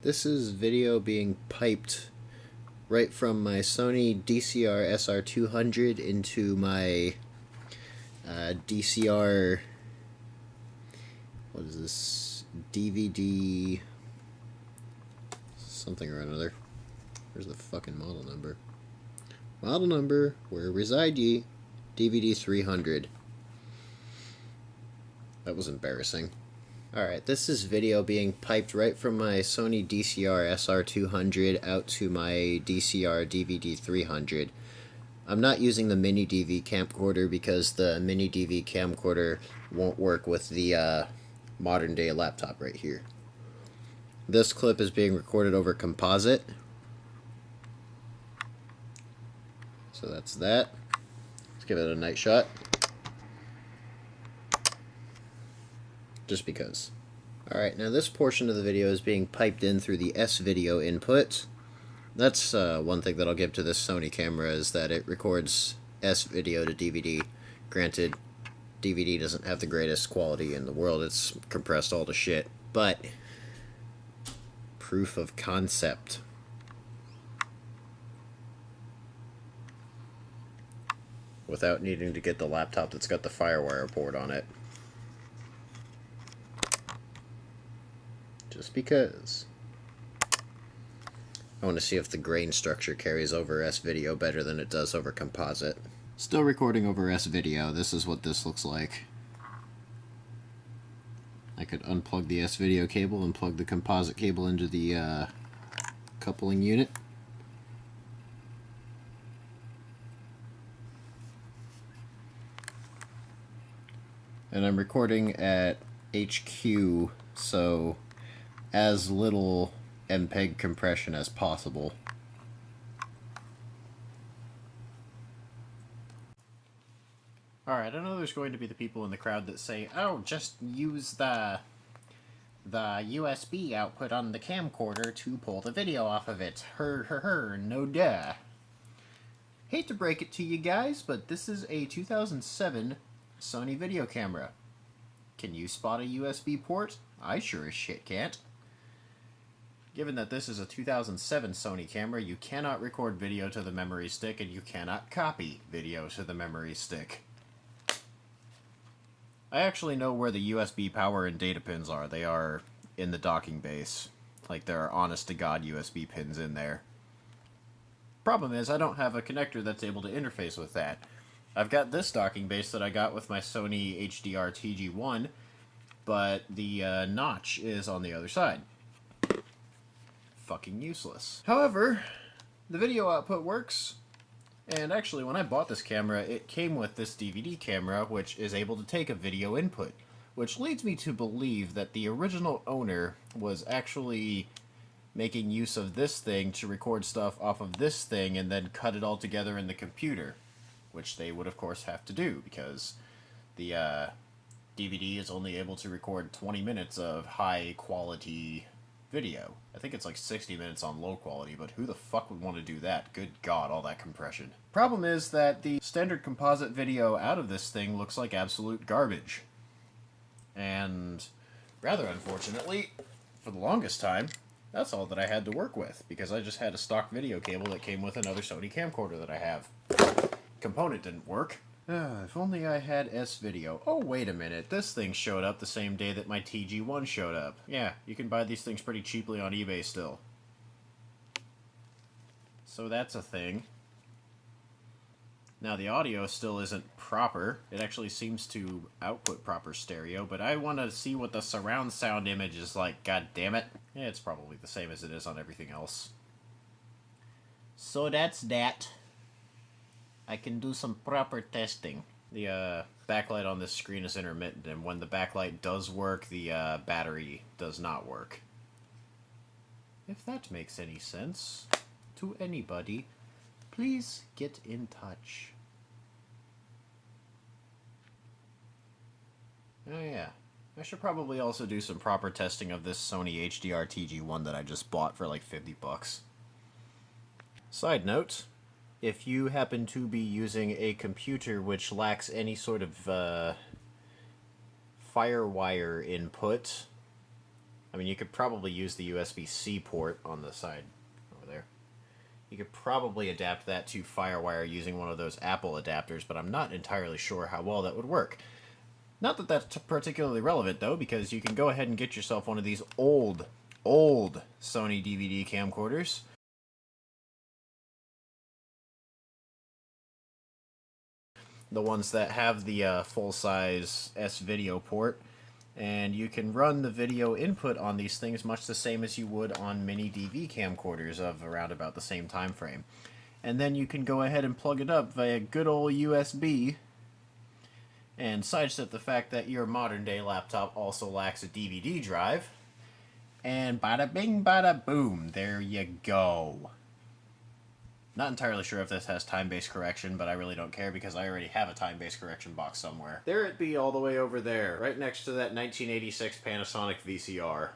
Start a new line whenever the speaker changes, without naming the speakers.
This is video being piped right from my Sony DCR-SR200 into my DCR, what is this, DVD something or another. Where's the fucking model number? Model number, where reside ye, DVD 300. That was embarrassing. Alright, this is video being piped right from my Sony DCR-SR200 out to my DCR DVD 300. I'm not using the MiniDV camcorder because the MiniDV camcorder won't work with the modern day laptop right here. This clip is being recorded over composite. So that's that. Let's give it a night shot. Just because. Alright, now this portion of the video is being piped in through the S-video input. That's one thing that I'll give to this Sony camera, is that it records S-video to DVD. Granted, DVD doesn't have the greatest quality in the world, it's compressed all to shit, but proof of concept. Without needing to get the laptop that's got the FireWire port on it. Just because. I want to see if the grain structure carries over S-video better than it does over composite. Still recording over S-video. This is what this looks like. I could unplug the S-video cable and plug the composite cable into the coupling unit. And I'm recording at HQ, so as little MPEG compression as possible. Alright, I know there's going to be the people in the crowd that say, oh, just use the USB output on the camcorder to pull the video off of it. No duh. Hate to break it to you guys, but this is a 2007 Sony video camera. Can you spot a USB port? I sure as shit can't. Given that this is a 2007 Sony camera, you cannot record video to the memory stick, and you cannot copy video to the memory stick. I actually know where the USB power and data pins are. They are in the docking base. Like, there are honest-to-God USB pins in there. Problem is, I don't have a connector that's able to interface with that. I've got this docking base that I got with my Sony HDR TG1, but the notch is on the other side. Fucking useless. However, the video output works, and actually when I bought this camera, it came with this DVD camera, which is able to take a video input, which leads me to believe that the original owner was actually making use of this thing to record stuff off of this thing and then cut it all together in the computer, which they would of course have to do, because the DVD is only able to record 20 minutes of high quality video. I think it's like 60 minutes on low quality, but who the fuck would want to do that? Good God, all that compression. Problem is that the standard composite video out of this thing looks like absolute garbage. And rather unfortunately, for the longest time, that's all that I had to work with, because I just had a stock video cable that came with another Sony camcorder that I have. Component didn't work. If only I had S-video. Oh, wait a minute. This thing showed up the same day that my TG1 showed up. Yeah, you can buy these things pretty cheaply on eBay still. So that's a thing. Now, the audio still isn't proper. It actually seems to output proper stereo, but I want to see what the surround sound image is like, god damn it. Yeah, it's probably the same as it is on everything else. So that's that. I can do some proper testing. The backlight on this screen is intermittent, and when the backlight does work, the battery does not work. If that makes any sense to anybody, please get in touch. Oh yeah, I should probably also do some proper testing of this Sony HDR TG1 that I just bought for like 50 bucks. Side note, if you happen to be using a computer which lacks any sort of FireWire input, I mean, you could probably use the USB-C port on the side over there. You could probably adapt that to FireWire using one of those Apple adapters, but I'm not entirely sure how well that would work. Not that that's particularly relevant, though, because you can go ahead and get yourself one of these old Sony DVD camcorders. The ones that have the full-size S-video port. And you can run the video input on these things much the same as you would on MiniDV camcorders of around about the same time frame. And then you can go ahead and plug it up via good old USB and sidestep the fact that your modern day laptop also lacks a DVD drive. And bada bing bada boom, there you go. Not entirely sure if this has time-based correction, but I really don't care because I already have a time-based correction box somewhere. There it be all the way over there, right next to that 1986 Panasonic VCR.